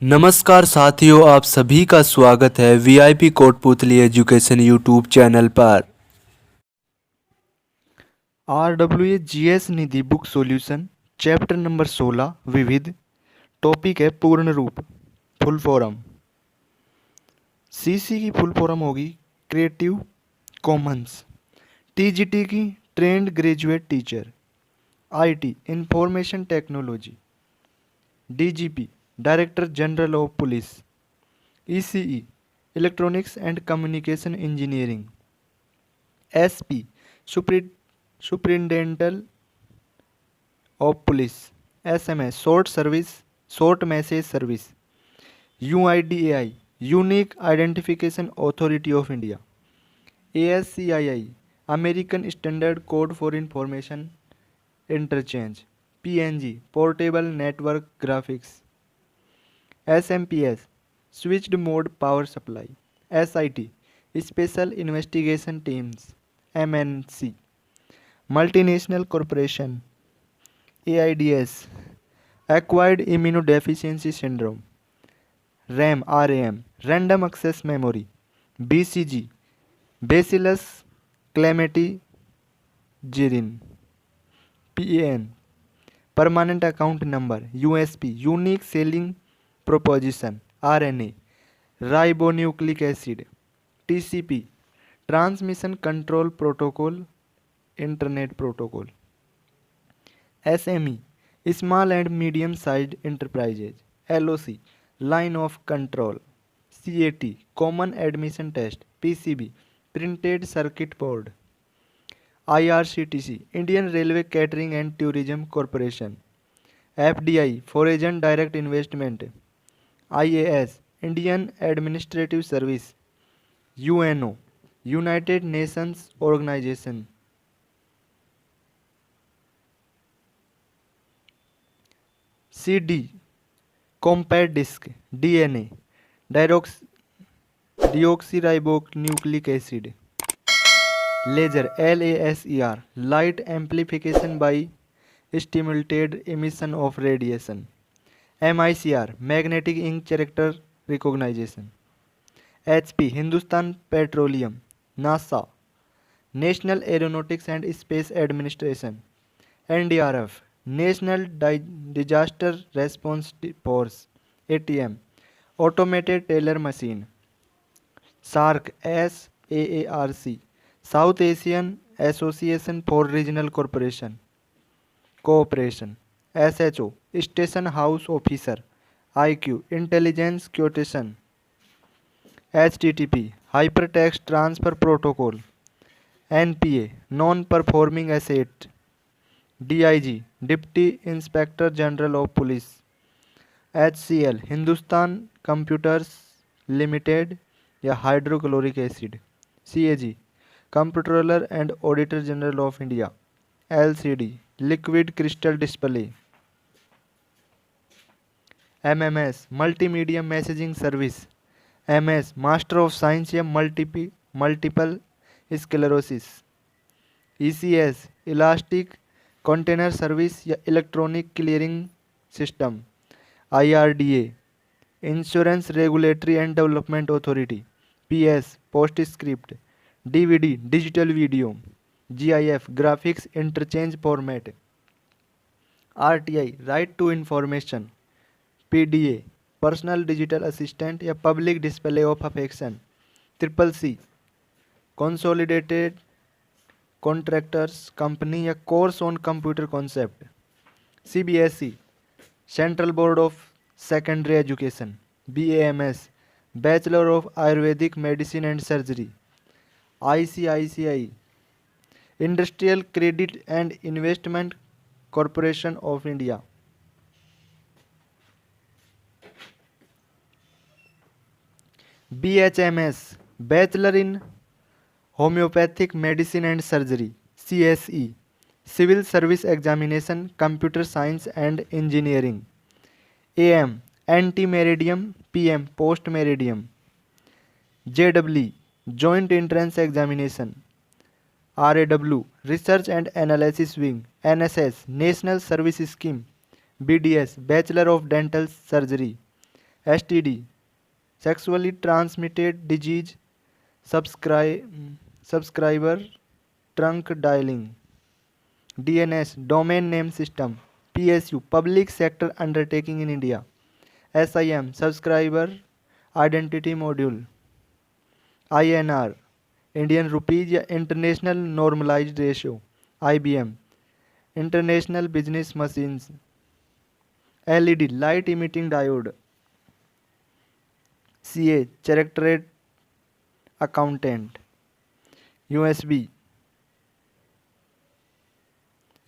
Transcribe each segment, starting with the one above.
नमस्कार साथियों, आप सभी का स्वागत है VIP Kotputli education YouTube channel पर। RWA GS Nidhi book solution chapter number 16 विविध। टॉपिक है पूर्ण रूप। फुल फॉर्म CC की फुल फॉर्म होगी क्रिएटिव कॉमन्स। TGT की trained graduate teacher. IT information technology. DGP director general of police. ECE electronics and communication engineering. SP superintendent of police. SMS short message service. UIDAI unique identification authority of India. ASCII American standard code for information interchange. PNG portable network graphics. SMPS switched mode power supply. SIT special investigation teams. MNC multinational corporation. AIDS acquired immunodeficiency syndrome. RAM random access memory. BCG bacillus Calmette Guerin. PAN permanent account number. USP unique selling proposition. RNA ribonucleic acid. TCP transmission control protocol internet protocol. SME small and medium sized enterprises. LOC line of control. CAT common admission test. PCB printed circuit board. IRCTC Indian railway catering and tourism corporation. FDI foreign direct investment. IAS Indian administrative service. UNO united nations organisation. CD compact disc. DNA deoxyribonucleic acid. Laser LASER light amplification by stimulated emission of radiation. MICR magnetic ink character recognition. HP Hindustan petroleum. NASA national aeronautics and space administration. NDRF national disaster response force. ATM automated teller machine. SAARC SAARC south Asian association for regional cooperation. SHO station house officer. IQ intelligence quotation. HTTP hypertext transfer protocol. NPA non performing asset. DIG deputy inspector general of police. HCL Hindustan computers limited या hydrochloric acid. CAG comptroller and auditor general of India. LCD liquid crystal display. MMS multimedia messaging service. MS master of science या multiple sclerosis. ECS elastic container service या electronic clearing system. IRDA insurance regulatory and development authority. PS postscript. DVD digital video. GIF graphics interchange format. RTI right to information. PDA personal digital assistant या public display of affection. CCC consolidated contractors company या course on computer concept. CBSE central board of secondary education. BAMS bachelor of Ayurvedic medicine and surgery. ICICI industrial credit and investment corporation of India. BHMS bachelor in homeopathic medicine and surgery. CSE civil service examination computer science and engineering. AM ante meridiem. PM post meridiem. JEE joint entrance examination. RAW research and analysis wing. NSS national service scheme. BDS bachelor of dental surgery. STD, sexually transmitted disease, subscriber trunk dialing. DNS, domain name system. PSU, public sector undertaking in India. SIM, subscriber identity module. INR, Indian rupees या international normalised ratio. IBM, international business machines. LED, light emitting diode. CA, chartered accountant. USB,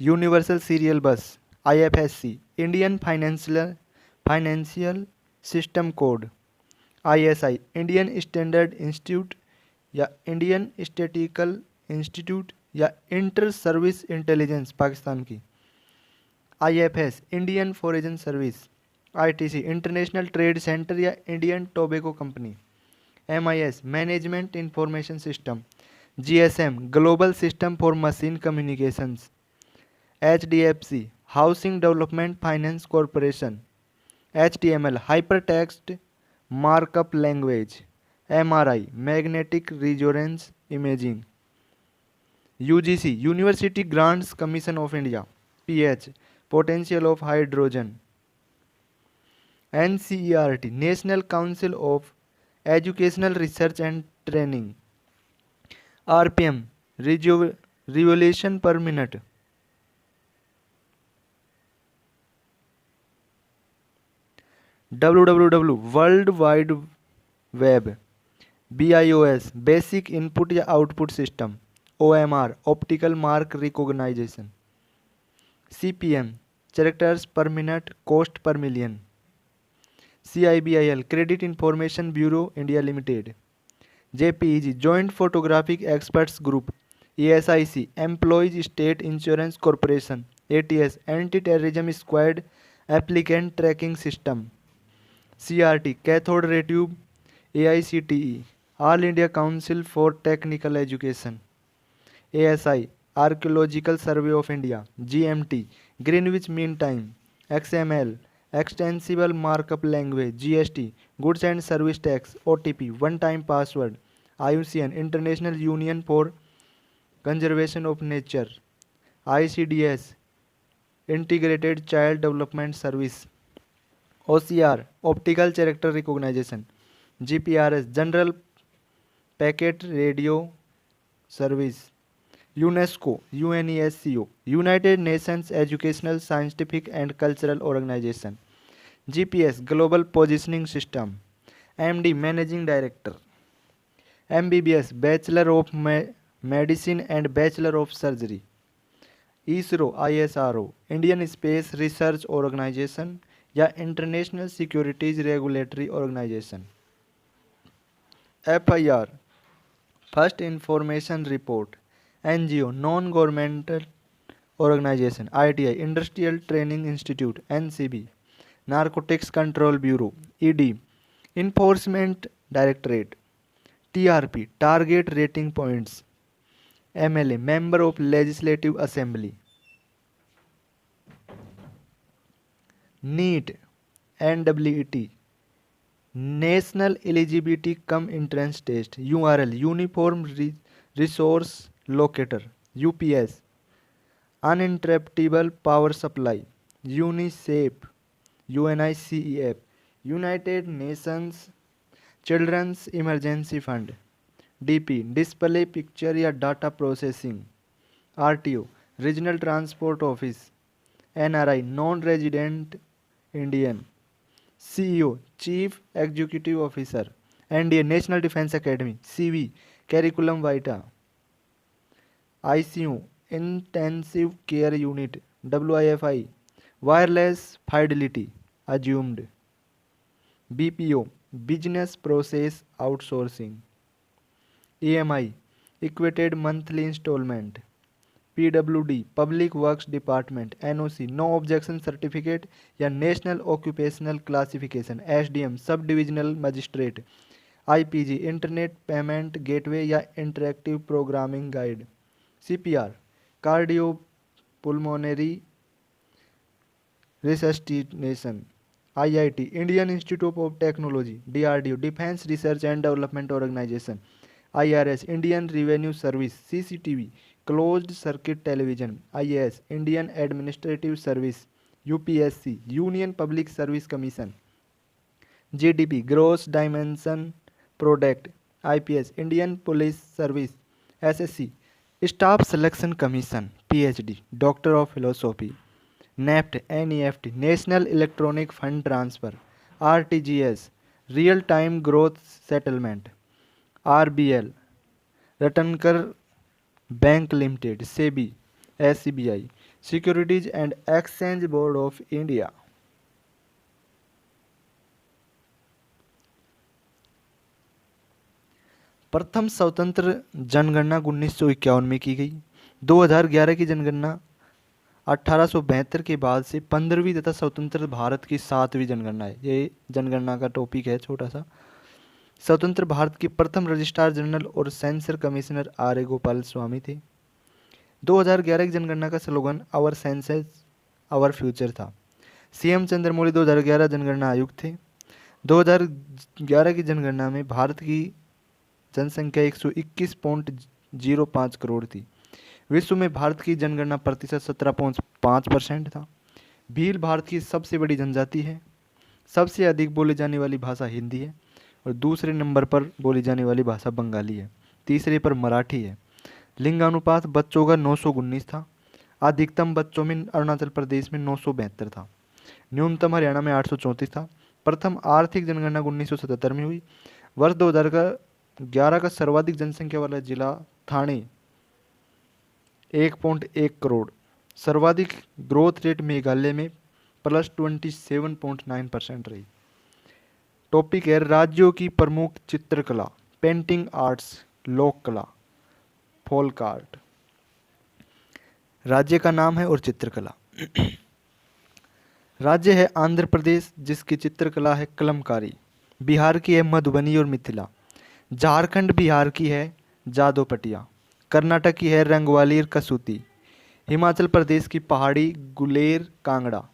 universal serial bus. IFSC, Indian financial system code. ISI, Indian standard institute या Indian statistical institute या inter service intelligence Pakistan की. IFS, Indian foreign service. ITC, international trade centre या Indian tobacco company. MIS, management information system. GSM, global system for machine communications. HDFC, housing development finance corporation. HTML, hypertext markup language. MRI, magnetic resonance imaging. UGC, university grants commission of India. PH, potential of hydrogen. NCERT, national council of educational research and training. RPM, revolution per minute. WWW, world wide web. BIOS, basic input या output system. OMR, optical mark recognisation. CPM, characters per minute, cost per million. CIBIL, credit information bureau India limited. JPEG, joint photographic experts group. ESIC, employees state insurance corporation. ATS, anti terrorism squad applicant tracking system. CRT, cathode ray tube. AICTE, all India council for technical education. ASI, archaeological survey of India. GMT, Greenwich mean time. XML, extensible markup language. GST, goods and service tax. OTP, one time password. IUCN, international union for conservation of nature. ICDS, integrated child development service. OCR, optical character recognition. GPRS, general packet radio service. UNESCO, UNESCO, United Nations educational scientific and cultural organisation. GPS, global positioning system. MD, managing director. MBBS, bachelor of medicine and bachelor of surgery. ISRO, ISRO, Indian space research organisation या international securities regulatory organisation. FIR, first information report. NGO, non governmental organisation. ITI, industrial training institute. NCB, narcotics control bureau. ED, enforcement directorate. TRP, target rating points. MLA, member of legislative assembly. NEET, NEET, national eligibility cum entrance test. URL, uniform resource locator. UPS, uninterruptible power supply. UNICEF, UNICEF, United Nations children's emergency fund. DP, display picture या data processing. RTO, regional transport office. NRI, non resident Indian. CEO, chief executive officer. NDA, national defence academy. CV, curriculum vitae. ICU, intensive care unit. WIFI, wireless fidelity assumed. BPO, business process outsourcing. EMI, equated monthly instalment. PWD, public works department. NOC, no objection certificate या national occupational classification. SDM, sub divisional magistrate. IPG, internet payment gateway या interactive programming guide. CPR, cardio pulmonary रिसस्टिनेशन. IIT Indian institute of technology, DRDO defence research and development organisation, IRS Indian revenue service, CCTV closed circuit television, IAS Indian administrative service, UPSC union public service commission, GDP gross dimension product, IPS Indian police service, SSC staff selection commission, PhD doctor of philosophy, NEFT NEFT national electronic fund transfer, RTGS real time growth settlement, RBL Ratnakar bank limited, SEBI SCBI securities and exchange board of India. प्रथम स्वतंत्र जनगणना 1951 में की गई। 2011 की जनगणना 1872 के बाद से 15वीं तथा स्वतंत्र भारत की 7वीं जनगणना है। ये जनगणना का टॉपिक है छोटा सा। स्वतंत्र भारत के प्रथम रजिस्ट्रार जनरल और census commissioner R A Gopalaswami थे। 2011 की जनगणना का slogan our census our future था। CM चंद्रमौली 2011 जनगणना आयुक्त थे। 2011 की जनगणना में भारत की जनसंख्या 121.05 करोड़ थी। विश्व में भारत की जनगणना प्रतिशत 17.5% था। भील भारत की सबसे बड़ी जनजाति है। सबसे अधिक बोली जाने वाली भाषा हिंदी है और दूसरे नंबर पर बोली जाने वाली भाषा बंगाली है। तीसरे पर मराठी है। लिंगानुपात बच्चों का 919 था। अधिकतम बच्चों में अरुणाचल प्रदेश में 972 था। न्यूनतम हरियाणा में 834 था। प्रथम आर्थिक जनगणना 1977 में हुई। वर्ष 2011 का सर्वाधिक जनसंख्या वाला जिला ठाणे 1.1 करोड़। सर्वाधिक ग्रोथ रेट मेघालय में +27.9% रही। टॉपिक है राज्यों की प्रमुख चित्रकला, पेंटिंग आर्ट्स, लोक कला, फोल्क आर्ट। राज्य का नाम है और चित्रकला। राज्य है आंध्र प्रदेश जिसकी चित्रकला है कलमकारी। बिहार की है मधुबनी और मिथिला। झारखंड बिहार की है जादोपटिया। कर्नाटक की है रंगवाली और कसूती। हिमाचल प्रदेश की पहाड़ी गुलेर कांगड़ा।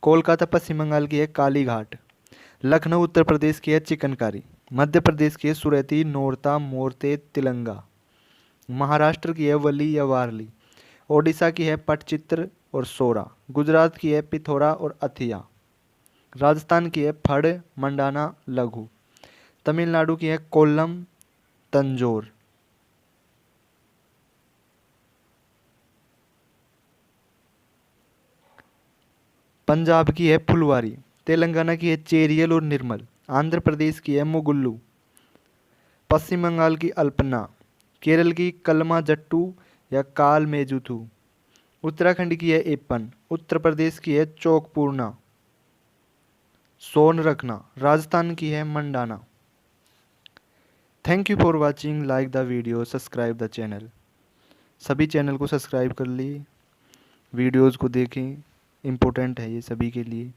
कोलकाता पश्चिम बंगाल की है कालीघाट। लखनऊ उत्तर प्रदेश की है चिकनकारी। मध्य प्रदेश की है सुरती, नोरता, मोरते, तिलंगा। महाराष्ट्र की है वली या वारली। ओडिशा की है पटचित्र और सोरा। गुजरात की है पिथौरा और अथिया। राजस्थान की है फड़, मंडाना, लघु। तमिलनाडु की है कोल्लम, तंजोर। पंजाब की है फुलवारी। तेलंगाना की है चेरियल और निर्मल। आंध्र प्रदेश की है मुगुल्लू। पश्चिम बंगाल की अल्पना। केरल की कलमा जट्टू या काल मेजुथू। उत्तराखंड की है एपन। उत्तर प्रदेश की है चौकपूर्णा, सोन रखना। राजस्थान की है Mandana. Thank you for watching, like the video, subscribe the channel. सभी चैनल को सब्सक्राइब कर लिए, वीडियोज़ को देखें, इम्पोर्टेंट है ये सभी के लिए।